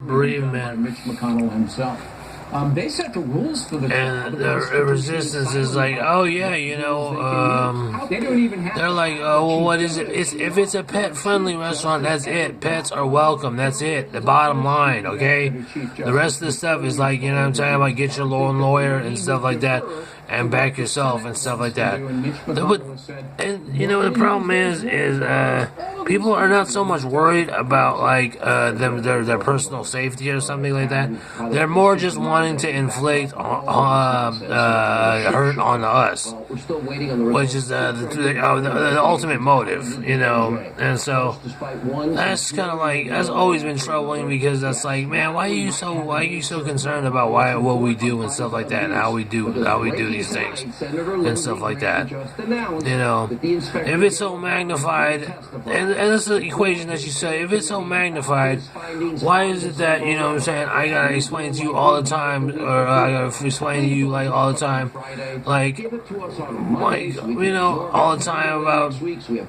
bereavement. Mitch McConnell himself. They set the rules for the and the resistance is like, oh yeah, they don't even have they're like, oh well, what is it? If it's a pet-friendly restaurant, that's it. Pets are welcome. That's it. The bottom line, okay? The rest of the stuff is like, you know what I'm talking about? Get your lawyer and stuff like that, and back yourself and stuff like that. And you know the problem is people are not so much worried about like their personal safety or something like that. They're more just wanting to inflict hurt on us, which is the ultimate motive, you know. And so that's kind of like, that's always been troubling, because that's like, man, why are you so concerned about what we do and stuff like that, and how we do these things and stuff like that, you know. If it's so magnified, and that's the equation that you say, if it's so magnified, why is it that, you know what I'm saying, I gotta explain to you all the time, or I gotta explain to you like all the time, like you know, all the time about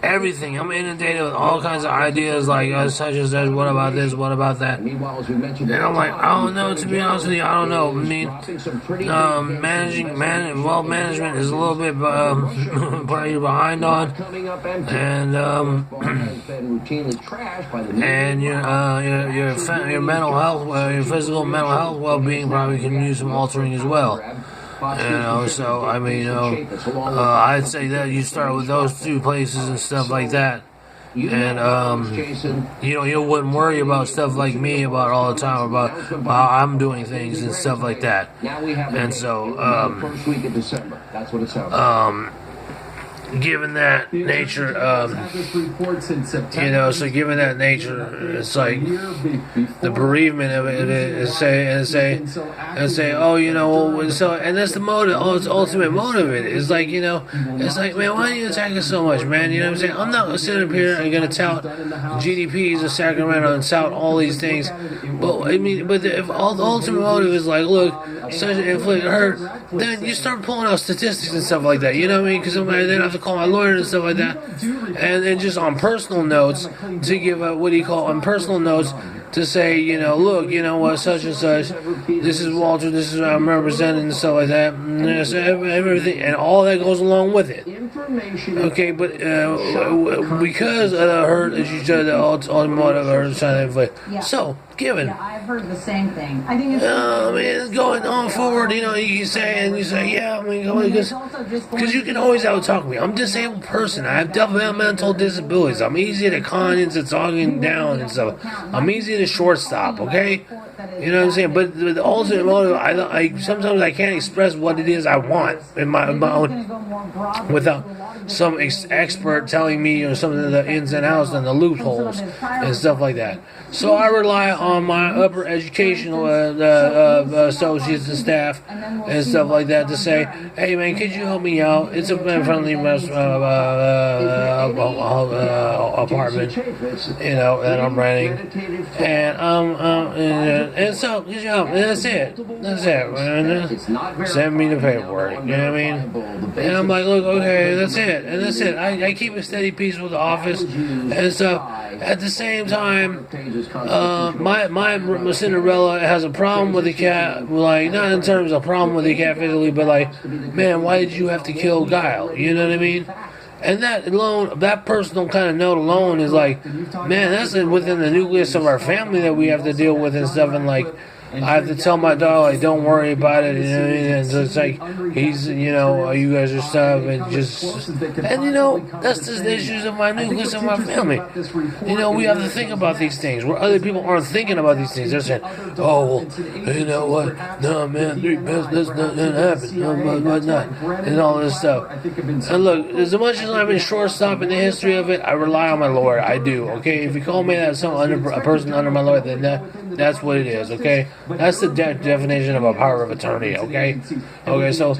everything. I'm inundated with all kinds of ideas, like such as that, what about this, what about that, and I'm like, I don't know, to be honest with you, I don't know. I mean, management is a little bit probably behind on, and and your mental health, your physical and mental health well-being probably can use some altering as well. You know, so I mean, I'd say that you start with those two places and stuff like that. And you wouldn't worry about stuff like me about all the time about how I'm doing things and stuff like that. And so given that nature, given that nature, it's like the bereavement of it, and say, oh, you know, so, and that's the motive, its ultimate motive. It's like, you know, it's like, man, why do you attack us so much, man? You know what I'm saying? I'm not sitting up here and gonna tout GDPs of Sacramento and tout all these things, but I mean, if all the ultimate motive is like, look, such an inflict hurt, then you start pulling out statistics and stuff like that. You know what I mean? Because then I have to call my lawyer and stuff like that, and then just on personal notes to give on personal notes to say, you know, look, you know what, such and such, this is Walter, this is what I'm representing and stuff like that, and everything, and all that goes along with it. Okay, but because of the hurt that you said, the ultimate motive or trying to inflict. So, given. Yeah, I've heard the same thing. I think it's. I mean, it's going on forward. You know, you say, yeah, I mean, because you can always out-talk me. I'm a disabled person. I have developmental disabilities. I'm easy to con into talking down and stuff. I'm easy to shortstop. Okay. You know what I'm saying? But the ultimate motive, I sometimes I can't express what it is I want in my own without some expert telling me, you know, some of the ins and outs and the loopholes and stuff like that. So I rely on my upper educational associates and staff and stuff like that to say, hey man, could you help me out? It's a friendly apartment, you know, that I'm renting, and so good job. That's it. Man. Send me the paperwork. You know what I mean? And I'm like, look, okay, that's it, and that's it. I keep a steady peace with the office and stuff. At the same time, my Cinderella has a problem with the cat, like, not in terms of problem with the cat physically, but like, man, why did you have to kill Guile? You know what I mean? And that alone, that personal kind of note alone is like, man, that's within the nucleus of our family that we have to deal with and stuff, and like, I have to tell my dog, like, don't worry about it, you know what I mean? And so it's like, he's, you know, you guys are stuff, and just, and you know, that's just the issues of my nucleus of my family. You know, we have to think about these things, where other people aren't thinking about these things. They're saying, oh, well, you know what, no, man, that's not gonna happen, no, but not, and all this stuff. And look, as much as I've been shortstop in the history of it, I rely on my lawyer, I do, okay? If you call me that, a person under my lawyer, then that's what it is, okay? That's the definition of a power of attorney, okay? Okay, so,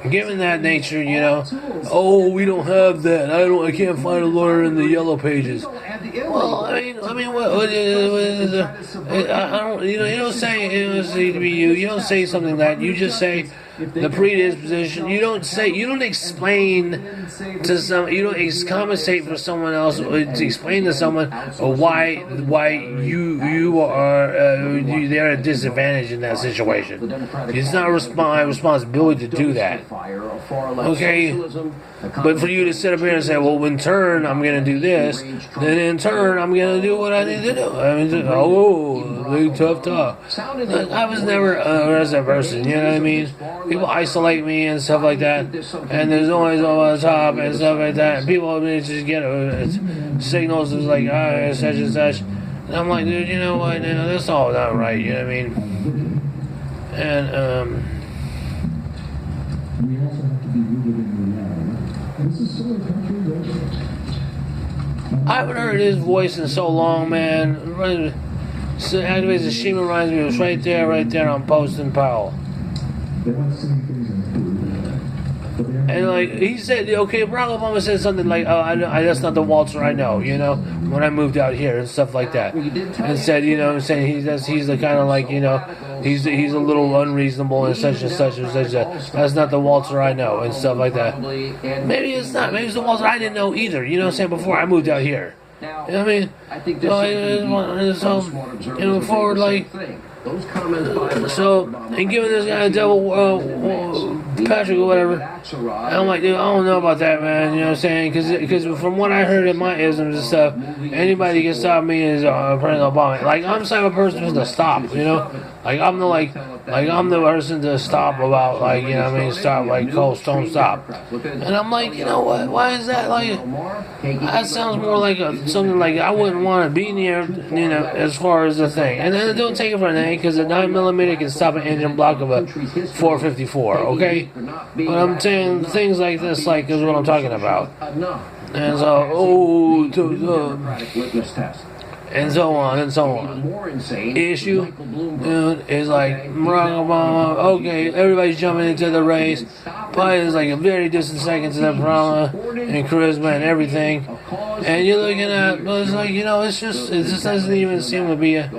given that nature, you know, oh, we don't have that. I can't find a lawyer in the yellow pages. Well, I mean, what is I don't, you know, you don't say, you don't say something like that. You just say, the predisposition. You don't explain to you don't compensate for someone else, or to explain to someone why you are they're at a disadvantage in that situation. It's not my responsibility to do that. Okay, but for you to sit up here and say, well, in turn I'm going to do this, then in turn I'm going to do what I need to do. I mean, big tough talk. Like, I was never a resident person, you know what I mean? People isolate me and stuff like that, and there's always over the top and stuff like that. And people just get signals that's like, such and such. And I'm like, dude, you know what? That's all not right, you know what I mean? And, we also have to be rooted in reality. This is still a country that I haven't heard his voice in so long, man. So, anyways, the Sheen reminds me, it was right there on Post and Powell. they want to see things improve. But they have And like he said, okay, Barack Obama said something like, "Oh, that's not the Walter I know," when I moved out here and stuff like that, and said, saying he's the kind of like, he's a little unreasonable and such and such and such. That's not the Walter I know and stuff like that. Maybe it's not. Maybe it's the Walter I didn't know either. You know what I'm saying? Before I moved out here. You know what I mean? I think this forward like. So, and giving this guy a devil, Patrick or whatever, I'm like, dude, I don't know about that, man. You know what I'm saying? Because from what I heard in my isms and stuff, anybody can stop me is President Obama. Like, I'm the type of person who's to stop, Like, I'm the person to stop about, like, stop, like, Cold Stone stop. And I'm like, you know what? Why is that, like, that sounds more like something like I wouldn't want to be near, as far as the thing. And then don't take it for anything, because a 9mm can stop an engine block of a 454, okay? But I'm saying things like this, like, is what I'm talking about. And so, and so on and so on. Issue is like Barack Obama. Okay, everybody's jumping into the race. Biden's like a very distant second to the drama and charisma and everything. And you're looking at, but it's like, it just doesn't even seem to be a.